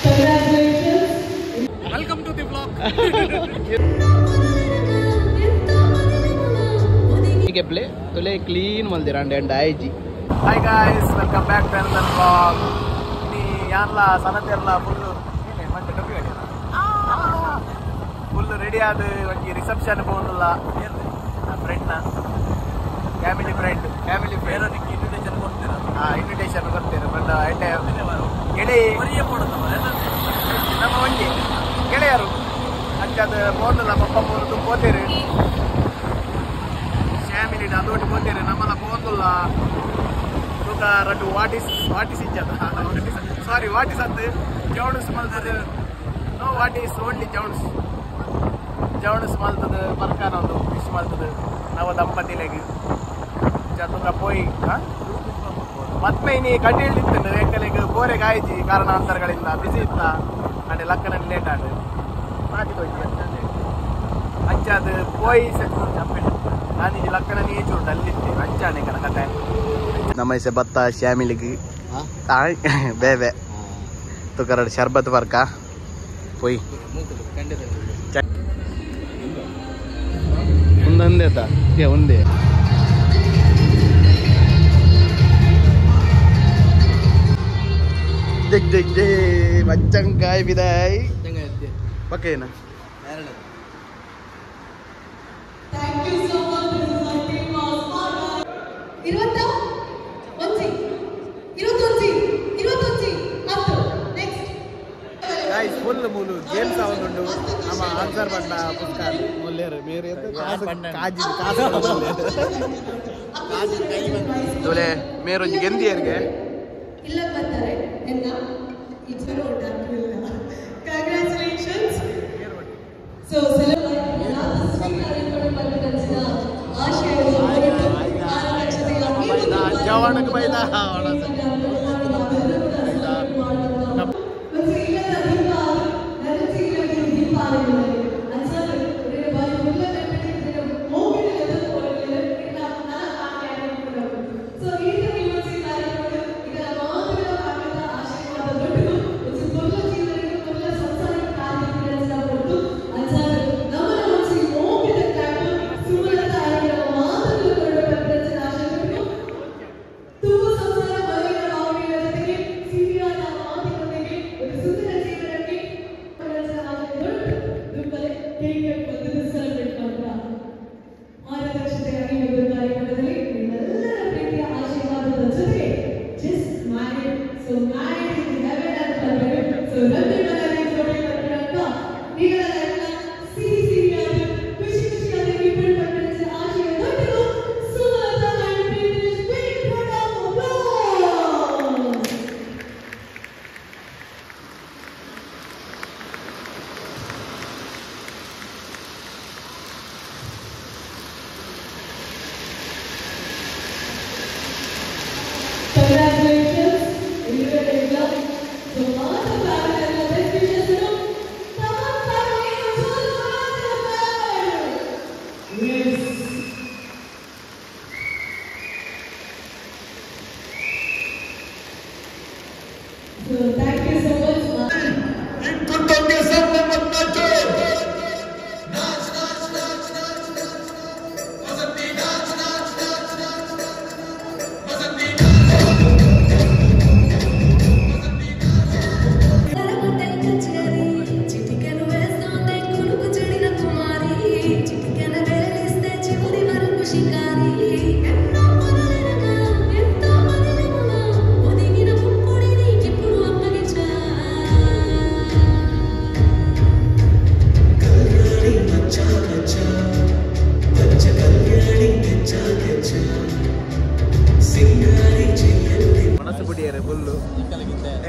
Welcome to the vlog. play tole clean maldirande and IG. Hi guys, welcome back to another vlog. Ni yanla sanaterla full ene mante topi gadiyana full ready adu onji reception pondulla friend na family friend ero nikki invitation kortira invitation kortira friend ಐಟೆ ಗೆಳೆ ಮರಿಯ ಪೋಡದ ನಮ್ಮ ಒಂಜಿ ಗೆಳೆಯರು ಅಂಚದ ಪೋಂಡುಲ್ಲ ಪಪ್ಪ ಪೋದು ಪೋತೇರು family ಅದೊಟ್ಟು ಪೋತೇರು ನಮ್ಮಲ್ಲ ಪೋಂದುಲ್ಲ ತೂಕ ರಟ್ಟು what is ಇಜ್ಜದ ಸಾರಿ ವಾಟ್ ಇಸ್ ಅಂತ ಜೌಣಸ್ ಮಲ್ತದ ನೋ ವಾಟ್ ಈಸ್ ಓನ್ಲಿ ಜೌಣಸ್ ಮಲ್ತದ ಬರ್ಕಾನ ಒಂದು ಫಿಶ್ ಮಲ್ತದ ನವ ದಂಪತಿಲೆಗೆ ತೂಕ ಪೋಯಿ ಮತ್ತೆ ಇನಿ ಕಡ್ಡಿ ಹಿಡಿತಂಡು ಎಂಕಲೆಗೆ ಬೋರೆ ಗಾಯಿಜಿ ಕಾರಣಾಂತರಗಳಿಂದ ಬಿಸಿ ಇತ್ತ ಅಂಡೆ ಲಕ್ಕನಲ್ಲಿ ಲೇಟ್ ಆಡು ಮಾತಿದೋಯ್ತು ಅಂಚಾದ ಪೋಯಿ ನಾನೀಜಿ ಲಕ್ಕನ ನೀಚುಂಡು ಅಲ್ಲಿತ್ತೆ ಅಂಚಾಣೆ ಕಣ ಕತೆ ನಮ್ಮ ಹೆಸೆ ಬತ್ತ ಶ್ಯಾಮಿಲಿಗೆ ಬೇವೆ ತುಕರಡು ಶರ್ಬತ್ ಬರ್ಕ ಪೊಯ್ ಒಂದೊಂದೇ ಒಂದೇ देख देख दे बच्चन काय विदाई पक्केना thank you so much this is my team master 21 10 next guys full मूलु गेम्स आवुंडु ನಮ್ಮ ಆನ್ಸರ್ ಬಂಡ ಪುಸ್ತಕ ಮೊಲ್ಲೇರು ಬೇರೆ ಕಾಜಿ ಕೈ ಬಂದ ತೋಲೆ ಮೇರೊಂಜಿ ಗೆಂದಿಯರ್ಗೆ ಇಲ್ಲ ಬರ್ತಾರೆ ಎಂದ ಇಟ್ರು ಡಾಕ್ಟರ್ ಕಂಗ್ರಾಚುಲೇಷನ್ಸ್ ಸೊ ಜವಾನಕ್ಕೆ ಬೈದ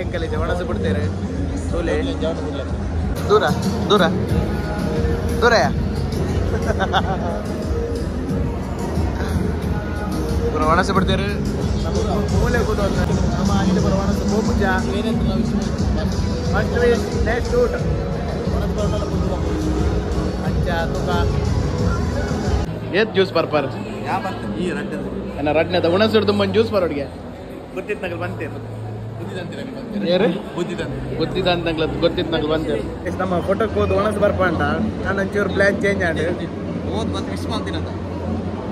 ಎಂಕಲಿದೆ ಒಣಸು ಬಿಡ್ತೇವೆ ಸೋಲೆ ದೂರ ದೂರ ದೂರಯ ಒಣಸು ಬಿಡ್ತೇವೆ ಮೂಲೆ ಕೂದೋದು ನಮ್ಮ ಅಲ್ಲಿ ಬರೋ ಒಣಸು ಗೋಪೂಜ ಫಸ್ಟ್ ನೆಕ್ಸ್ಟ್ ಊಟ ಅಂಚ ತುಕ ಏತ್ ಜ್ಯೂಸ್ ಬರ್ಪಾರ ಈ ರಡ್ಡದ ರಡ್ನದ ಉಣಸು ತುಂಬ ಜ್ಯೂಸ್ ಬರೋಡಿಗೆ ಗೊತ್ತಿತ್ತು ನಂಗೆ ಬಂತೇನು ಯಾರು ಗೊತ್ತಿದ್ದಂಗ್ಲದ್ದು ಗೊತ್ತಿತ್ತು ನಂಗೆ ಬಂದೇರು ನಮ್ಮ ಫೋಟೋಕ್ಕೆ ಹೋದ್ ಒಣಸ್ ಬರ್ಪಂಡ ನಾನು ಒಂಚೂರು ಪ್ಲಾನ್ ಚೇಂಜ್ ಆಡು ಓದ್ ಬಂದು ವಿಶ್ ಮಾಡ್ತೀನಂತ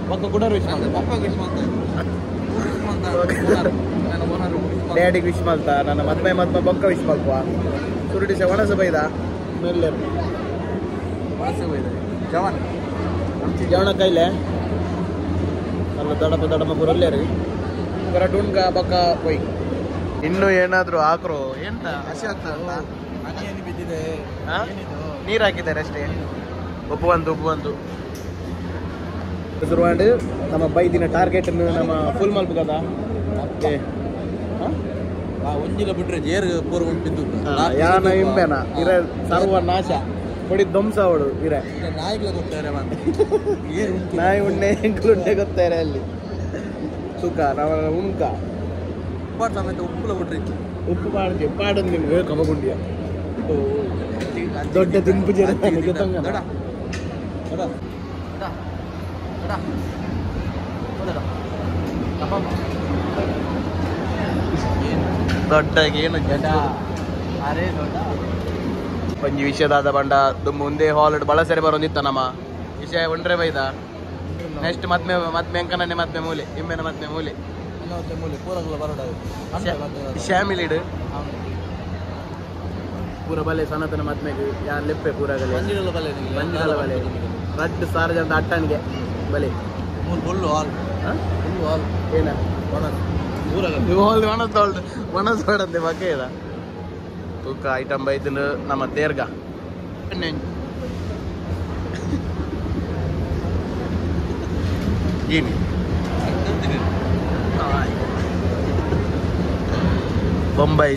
ಪಕ್ಕ ಕೂಡ ವಿಶ್ ಮಾಡಿ ಪಪ್ಪಾಗ ವಿಶ್ ಮಾಡ್ತಾರೆ ಡ್ಯಾಡಿಗೆ ವಿಶ್ ಮಾಡ್ತಾ ನನ್ನ ಮದ್ಮೆ ಬೊಕ್ಕ ವಿಶ್ ಮಲ್ಪ ಸುರುಡಿಸ ಒಣಸ ಬೈದ ಮೇಲೆ ಜವಾನ್ ಜವಣ ಕೈಲೆ ಅಲ್ಲ ದಡಪ ಬುರಲ್ಲೇರಿ ಕರಟುಣ್ಗ ಬೊಕ್ಕ ಪೊಯ್ ಇನ್ನು ಏನಾದ್ರು ಹಾಕ್ರು ಎಂತ ಹಸಿ ಆಗ್ತದ ಹನಿ ಬಿದ್ದಿದೆ ನೀರು ಹಾಕಿದ್ದಾರೆ ಅಷ್ಟೇ ಉಪ್ಪು ಬಂತು ಶುರುವಾಂಡು ನಮ್ಮ ಬೈದಿನ ಟಾರ್ಗೆಟ್ ನಮ್ಮ ಫುಲ್ ಮಲ್ಪ ಕದ ಒಂಜಿಲ ಬಿಟ್ರೆ ಜೇರ್ ಪೂರ್ವ ಬಿದ್ದು ಯಾನ ಇಂಬೆನ ಇರ ಸರ್ವ ನಾಶ ಕೊಡಿ ಧ್ವಂಸ ಅವಳು ಇರ ನಾಯಿಗಳ ಗೊತ್ತಾರೆ ನಾಯಿ ಉಣ್ಣೆ ಎಂಕುಂಡೆ ಗೊತ್ತಾರೆ ಅಲ್ಲಿ ಸುಖ ನಾವು ಉಣ್ಕ ಉಪ್ಪಾಡು ಸಮೇತ ಉಪ್ಪುಲ ಬಿಟ್ರಿತ್ತು ಉಪ್ಪು ಪಾಡದು ನಿಮ್ಗೆ ಕಮಗುಂಡಿಯ ದೊಡ್ಡ ದಿಂಪು ಜನ ಗೊತ್ತಂಗ ದೊಡ್ಡ ಏನು ಅರೆ ದೊಡ್ಡ ಒಂಜಿ ವಿಷಯದಾದ ಬಂಡ ಮುಂದೆ ಹಾಲ್ ಬಳಸರೆ ಬರೋದಿತ್ತ ನಮ್ಮ ವಿಷಯ ಉಂಡ್ರೆ ಬೈದ ನೆಕ್ಸ್ಟ್ ಮತ್ತೆ ಎಂಕನೇ ಮತ್ತೆ ಮೂಲೆ ಇಮ್ಮೆನ ಮತ್ತೆ ಮೂಲೆ ಮೂಲೆ ಪೂರಗಳ ಬರೋಡ ಶ್ಯಾಮಿಲಿಡು ಪೂರ ಬಲೆ ಸನತನ ಮದ್ಮೆಗೆ ಯಾರು ಲೆಪ್ಪೆ ಪೂರಾಗಲೆ ಬಂಜಿರಲ ಬಲೆ ರಡ್ ಸಾರ ಜನ ಅಟ್ಟನಿಗೆ ಬಲೆ ಫುಲ್ಲು ಹಾಲ್ ಫುಲ್ಲು ಹಾಲ್ ಏನ ಒಣಸ್ ಹೊಡಂತೆ ಬಗ್ಗೆ ಇದ ತೂಕ ಐಟಮ್ ಬೈದಿನ ನಮ್ಮ ತೇರ್ಗ ಏನು ಬೊಂಬೈ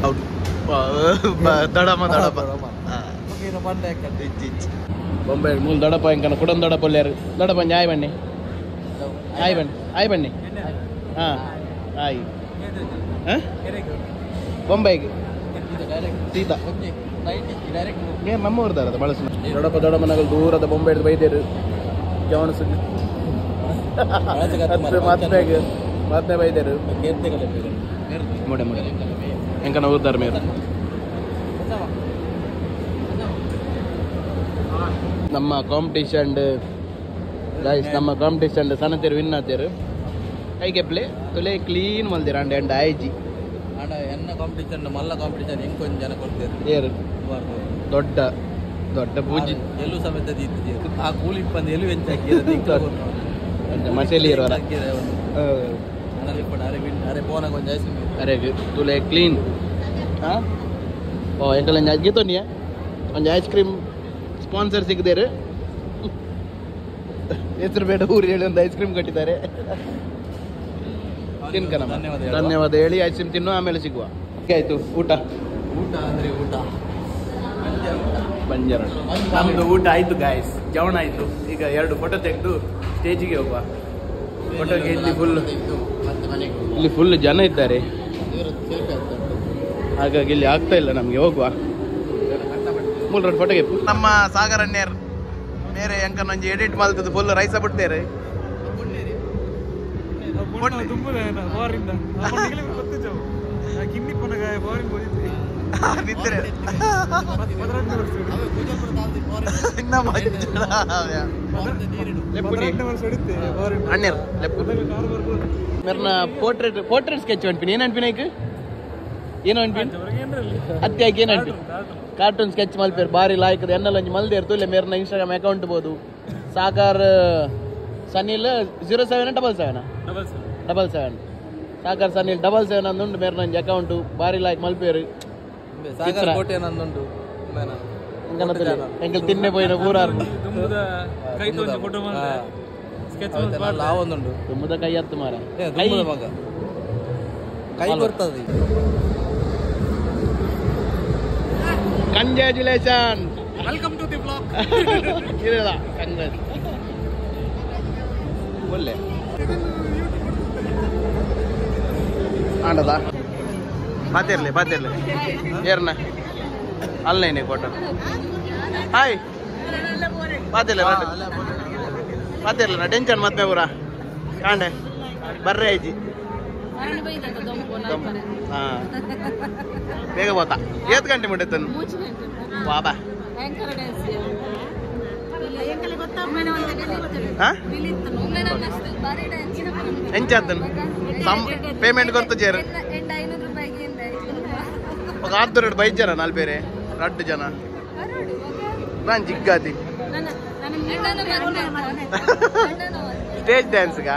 ಹೌದು ದಡಮ ಬೊಂಬೈ ಮೂಲ ದಡಪ ಇಂಕನ ಕುಡನ್ ದಡಪಲ್ಲಾರು ದಡಪ ಆಯ್ ಬನ್ನಿ ಹಾಂ ಆಯ್ ಬೊಂಬೈಗೆ ಸೀತಾ ಏನು ನಮ್ಮ ಊರ್ದಾರದ ಬಳಸ ದೊಡ್ಡಪ್ಪ ಮನಗಳು ದೂರದ ಬೊಂಬೆ ಹಿಡಿದು ಬೈದೇರು ಜವಣಸು ಮತ್ತೆ ಬೈದೇರು ಮೊಡೆ ಎಂಕನ ಊರ್ದಾರ ಮೇರು ನಮ್ಮ ಕಾಂಪಿಟೇಷನ್ ಗೈಸ್ ನಮ್ಮ ಕಾಂಪಿಟೇಷನ್ ಸನತೇರು ವಿನ್ ಆತೇರು ಕೈಗೆ ಪ್ಲೇ ತುಲೆ ಕ್ಲೀನ್ ಮಲ್ದಿರ ಅಂಡ್ ಎಂಡ್ ಐಜಿ ಆಡ ಎನ್ನ ಕಾಂಪಿಟೇಷನ್ ಮಲ್ಲ ಕಾಂಪಿಟೇಷನ್ ಹೆಂಗೆ ಜನ ಕೊಡ್ತೇವೆ ಏರು ದೊಡ್ಡ ದೊಡ್ಡ ಪೂಜಿ ಎಲ್ಲೂ ಸಮೇತ ಆ ಕೂಲಿ ಬಂದು ಎಲ್ಲೂ ವೆಂಚ ಮಸೇಲಿ ಇರೋರ ಅರೆ ಫೋನಾಗ ಒಂದು ಐಸ್ ಅರೆ ತುಲೆ ಕ್ಲೀನ್ ಹಾಂ ಓ ಎಂಕಲ್ ಒಂದು ಗೀತೋನಿಯ ಒಂದು ಐಸ್ ಕ್ರೀಮ್ ಸ್ಪಾನ್ಸರ್ ಸಿಗದೇರು ಹೆಸರು ಬೇಡ ಊರು ಹೇಳಿ ಒಂದು ಐಸ್ ಕ್ರೀಮ್ ಕಟ್ಟಿದ್ದಾರೆ ತಿನ್ಕನ ಧನ್ಯವಾದ ಹೇಳಿ ಐಸ್ ಕ್ರೀಮ್ ತಿನ್ನು ಆಮೇಲೆ ಸಿಗುವ ಆಯ್ತು ಊಟ ಅಂದರೆ ಊಟ ಬಂಜಾರ ನಮ್ದು ಊಟ ಆಯ್ತು ಗಾಯ್ಸ್ ಜವಣ ಆಯ್ತು ಈಗ 2 ಫೋಟೋ ತೆಗೆದು ಸ್ಟೇಜಿಗೆ ಹೋಗುವ ಫೋಟೋಗೆ ಇಲ್ಲಿ ಫುಲ್ ಜನ ಇದ್ದಾರೆ ಹಾಗಾಗಿ ಇಲ್ಲಿ ಆಗ್ತಾ ಇಲ್ಲ ನಮ್ಗೆ ಹೋಗುವ 3 ಫೋಟೋಗೆ ನಮ್ಮ ಸಾಗರಣ್ಯರ್ ಬೇರೆ ಎಂಕನೊಂಜಿ ಎಡಿಟ್ ಮಾಡ್ತದ್ದು ಫುಲ್ ರೈಸ ಬಿಡ್ತೇರೆ పోర్ట్రేట్ స్కెచ్ అనిపిన ఏం అనిపిన ಏನು ಅನ್ಪಿನ್ ಅತ್ಯಾಗಿ ಏನು ಅನ್ಪಿನ್ ಕಾರ್ಟೂನ್ ಸ್ಕೆಚ್ ಮಲ್ಪೇರು ಬಾರಿ ಲಾಯ್ಕದ ಎನ್ನಲಂಜಿ ಮಲ್ದೇರು ತುಲೆ ಮೇರ್ನ ಇನ್ಸ್ಟಾಗ್ರಾಮ್ ಅಕೌಂಟ್ ಬೋದು ಸಾಗರ್ ಸನಿಲ್ 0777 ಸಾಗರ್ ಸನಿಲ್ 77 ಅಂದುಂಡು ಮೇರ್ನಂಜಿ ಅಕೌಂಟು ಬಾರಿ ಲಾಯ್ಕ್ ಮಲ್ಪೇರು ಎಂಕಲ್ ತಿನ್ನೆ ಪೋಯಿನ ಪೂರಾರು ತುಂಬದ ಕೈ ಹತ್ತು ಮಾರ ಕೈ ಬರ್ತದೆ congratulation welcome to the blog ಇರಲ್ಲ ಕಂಗ್ರಾಚ್ ಒಳ್ಳೆ ಆಂಡದ ಬಾತಿರ್ಲಿ ಏರ್ನ ಅಲ್ಲೇನೆ ಕೊಟ್ಟ ಹಾಯ್ ಬಾತಿರ್ಲಿ ಟೆನ್ಷನ್ ಮತ್ತೆ ಪೂರ ಕಾಂಡೆ ಬರ್ರೆ ಐಜಿ ಹಾ ಬೇಗ ಹೋತಾ ಏತ್ ಗಂಟೆ ಮುಟ್ಟೈತನ್ ಬಾಬಾ ಎಂಚಾತನ್ ಪೇಮೆಂಟ್ ಕೊಡ್ತು ಜೇರು ఒక 6 బైక్ జన 4 పేరే 2 జన ನಾನು ಜಿಗ್ಗಾತಿ ಸ್ಟೇಜ್ ಡ್ಯಾನ್ಸ್ ಗ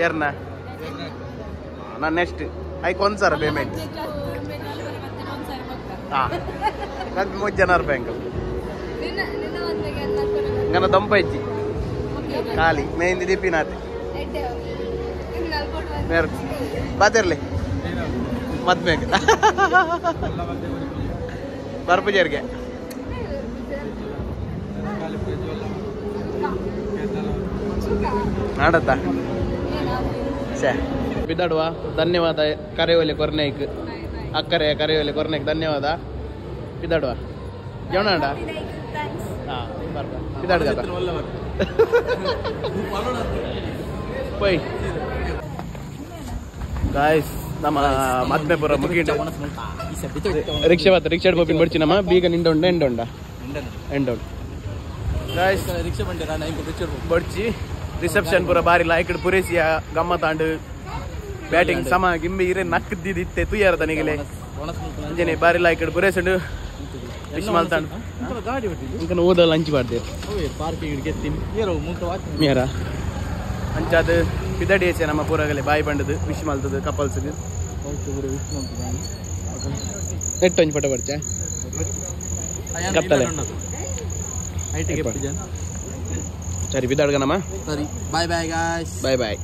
ಯಾರನ್ನ ನಾನು ನೆಕ್ಸ್ಟ್ ಐ ಕೊಂದ್ಸಾರ ಪೇಮೆಂಟ್ ಹಾ ನಾನು 3 ಜನ ರೂಪಾಯಿ ನನ್ನ ದಂಪೈಜಿ ಖಾಲಿ ಮೇಂದಿ ದಿಪ್ಪಿನಾತೆ ಬಾತಿರ್ಲಿ ಮದ್ಮೇಲೆ ಬರ್ಪುಜರ್ಗೆ ಆಡತ್ತಾ ಬಿದ್ದಾಡುವ ಧನ್ಯವಾದ ಕರೆಯೋಲೆ ಕೊರ್ನೇಕ್ ಅಕ್ಕರೆ ಕರೆಯೋಲೆ ಕೊರ್ನೇಕ್ ಧನ್ಯವಾದ ಬಿದ್ದಾಡುವ ಜವನಾಡ ಹಾಂ ಬರ್ಬ ಬಿದ್ದಾಡ್ಗ ಪೈ ಗಾಯ್ಸ್ ನಮ್ಮ ಮದ್ಮೇಪುರ ಮುಗಿಂಡು ರಿಕ್ಷಾ ಬತ್ತ ರಿಕ್ಷಾ ಪೋಪಿನ ಬಡ್ಚಿ ನಮ್ಮ ಬೀಗ ನಿಂಡೊಂಡ ಎಂಡೊಂಡ ಗಾಯ್ಸ್ ರಿಕ್ಷಾ ಬಂಡೆ ನಾನು ಇಂಕೊ ರಿಕ್ಷಾ ಬಡ್ಚಿ ರಿಸೆಪ್ಷನ್ ಪೂರ ಬಾರಿ ಲಾಯ್ಕಡ್ ಪುರೇಸಿಯ ಗಮ್ಮತ್ತಾಂಡು ಬ್ಯಾಟಿಂಗ್ ಸಮ ಗಿಂಬಿ ಇರೇ ನಕ್ಕದಿತ್ತೆ ತುಯ್ಯಾರ ತನಿಗಲೆ ಅಂಜನೆ ಬಾರಿ ಲಾಯ್ಕಡ್ ಪುರೇಸಂಡು ವಿಶ್ ಮಾಲ್ತಾಂಡು ಇಂಕನ ಓದಲ್ಲ ಹಂಚಿ ಮಾಡ್ತೇವೆ ಪಾರ್ಕಿಂಗ್ ಗೆತ್ತಿ ಮೇರ ಅಂಚಾದ ಪಿದಡಿಯೇಸೆ ನಮ್ಮ ಪೂರಗಲೆ ಬಾಯಿ ಬಂಡದು ವಿಶ್ ಮಾಲ್ತದು ಕಪಲ್ಸ್ಗೆ ನೆಟ್ ಒಂಜಿ ಫೋಟೋ ಬರ್ಚ ಕತ್ತಲೆ ಸರಿ ಬಿದ್ದಾಡ್ಗ ನಮ್ಮ ಸರಿ ಬಾಯ್ ಬಾಯ್ ಗಾಯ್ಸ್ ಬಾಯ್ ಬಾಯ್